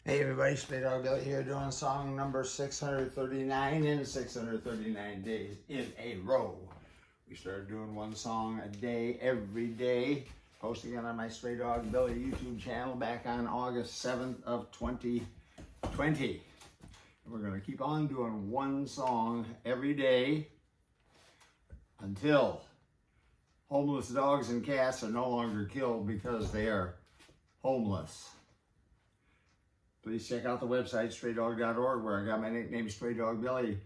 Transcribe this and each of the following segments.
Hey everybody, Straydog Billy here doing song number 639 in 639 days in a row. We started doing one song a day every day, posting it on my Straydog Billy YouTube channel back on August 7th of 2020. And we're going to keep on doing one song every day until homeless dogs and cats are no longer killed because they are homeless. Please check out the website, straydog.org, where I got my nickname, Straydog Billy,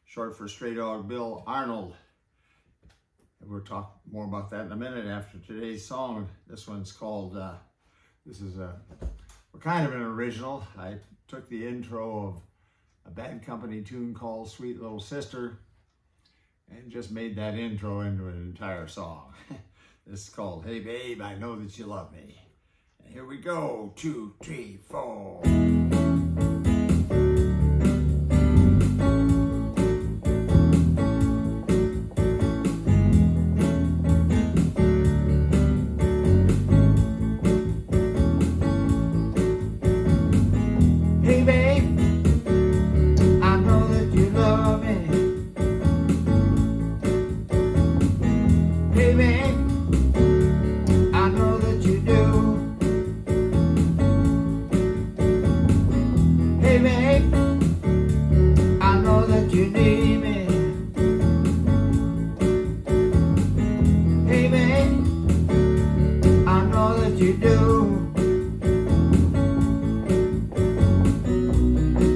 short for Straydog Bill Arnold. And we'll talk more about that in a minute after today's song. This one's called, this is kind of an original. I took the intro of a Bad Company tune called Sweet Little Sister and just made that intro into an entire song. This is called Hey Babe, I Know That You Love Me. Here we go, 2, 3, 4. Hey babe, I know that you love me. Hey babe, I know that you do. Hey babe, I know that you need me. Hey babe, I know that you do.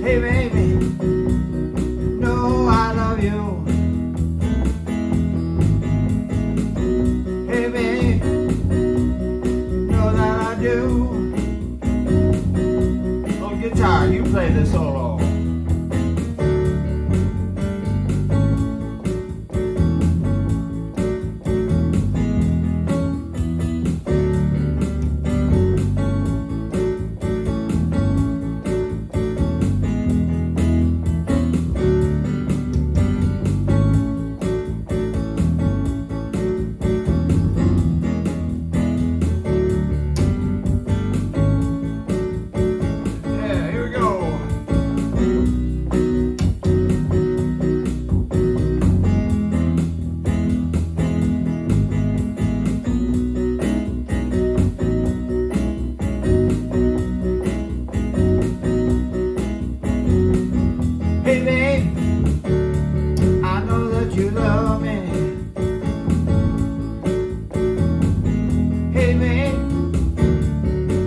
Hey baby, know I love you. Hey babe, know that I do. Guitar, you play the solo. Hey babe, I know that you love me. Hey babe,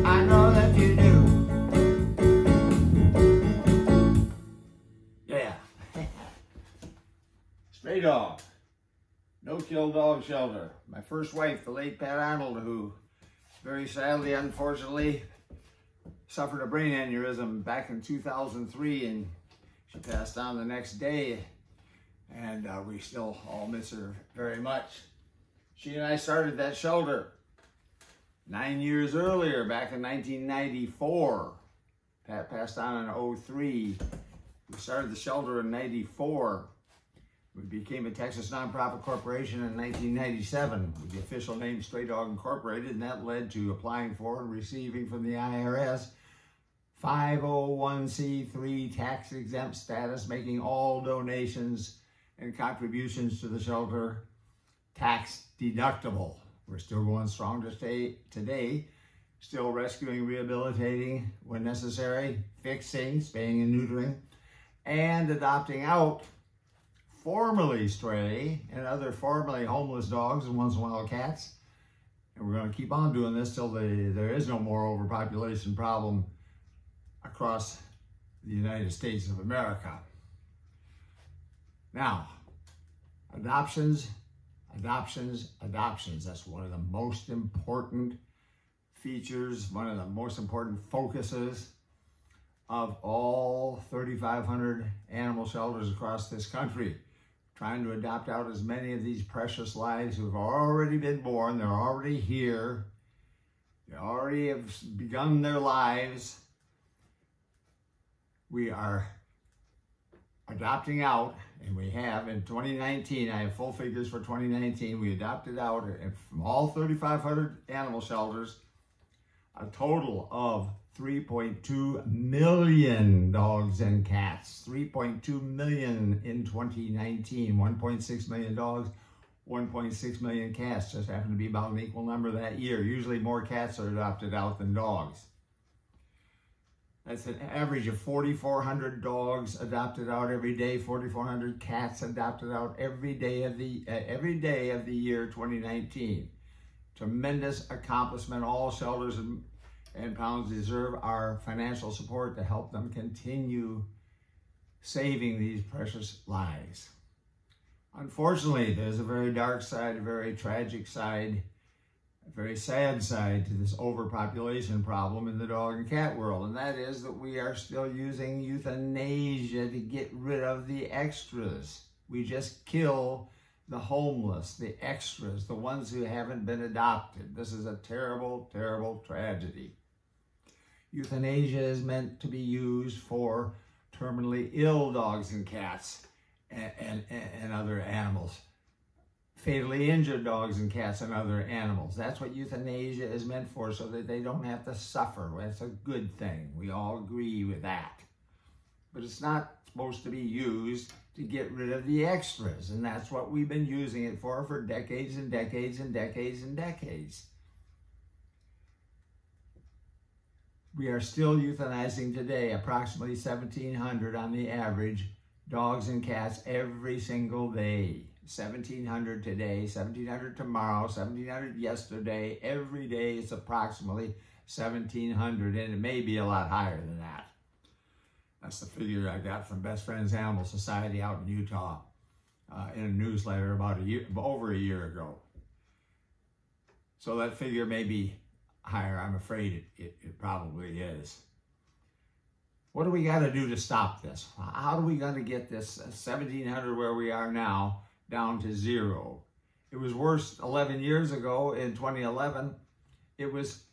I know that you do. Yeah. Straydog No-Kill Dog Shelter. My first wife, the late Pat Arnold, who very sadly, unfortunately, suffered a brain aneurysm back in 2003, and she passed on the next day, and we still all miss her very much. She and I started that shelter 9 years earlier, back in 1994. Pat passed on in 03. We started the shelter in 94. We became a Texas nonprofit corporation in 1997 with the official name Straydog Incorporated, and that led to applying for and receiving from the IRS 501c3 tax-exempt status, making all donations and contributions to the shelter tax deductible. We're still going strong today, still rescuing, rehabilitating when necessary, fixing, spaying and neutering, and adopting out formerly stray and other formerly homeless dogs and once in a while cats. And we're going to keep on doing this till there is no more overpopulation problem across the United States of America. Now, adoptions. That's one of the most important features, one of the most important focuses of all 3,500 animal shelters across this country. Trying to adopt out as many of these precious lives who have already been born. They're already here. They already have begun their lives. We are adopting out, and we have in 2019, I have full figures for 2019, we adopted out from all 3,500 animal shelters, a total of 3.2 million dogs and cats. 3.2 million in 2019. 1.6 million dogs, 1.6 million cats. Just happened to be about an equal number that year. Usually more cats are adopted out than dogs. That's an average of 4,400 dogs adopted out every day, 4,400 cats adopted out every day of the year 2019. Tremendous accomplishment. All shelters and pounds deserve our financial support to help them continue saving these precious lives. Unfortunately, there's a very dark side, a very tragic side, a very sad side to this overpopulation problem in the dog and cat world, and that is that we are still using euthanasia to get rid of the extras. We just kill the homeless, the extras, the ones who haven't been adopted. This is a terrible, terrible tragedy. Euthanasia is meant to be used for terminally ill dogs and cats and other animals. Fatally injured dogs and cats and other animals. That's what euthanasia is meant for, so that they don't have to suffer. That's a good thing. We all agree with that. But it's not supposed to be used to get rid of the extras, and that's what we've been using it for decades and decades and decades and decades. We are still euthanizing today approximately 1,700 on the average dogs and cats every single day. 1,700 today, 1,700 tomorrow, 1,700 yesterday. Every day it's approximately 1,700, and it may be a lot higher than that. That's the figure I got from Best Friends Animal Society out in Utah in a newsletter about over a year ago. So that figure may be higher. I'm afraid it probably is. What do we got to do to stop this? How are we going to get this 1,700 where we are now down to zero? It was worse 11 years ago. In 2011, it was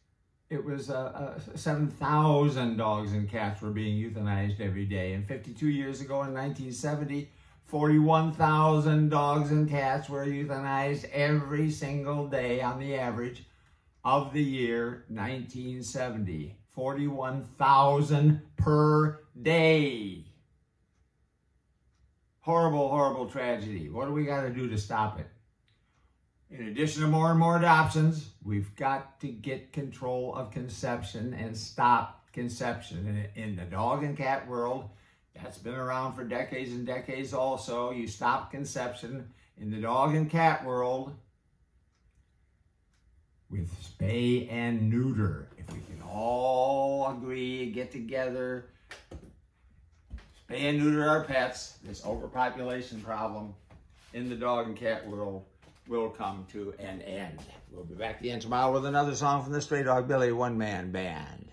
7,000 dogs and cats were being euthanized every day. And 52 years ago in 1970, 41,000 dogs and cats were euthanized every single day on the average of the year 1970. 41,000 per day. Horrible, horrible tragedy. What do we got to do to stop it? In addition to more and more adoptions, we've got to get control of conception and stop conception. In the dog and cat world, that's been around for decades and decades also. You stop conception in the dog and cat world with spay and neuter. If we can all agree, get together, spay and neuter our pets, this overpopulation problem in the dog and cat world will come to an end. We'll be back again tomorrow with another song from the Straydog Billy one-man band.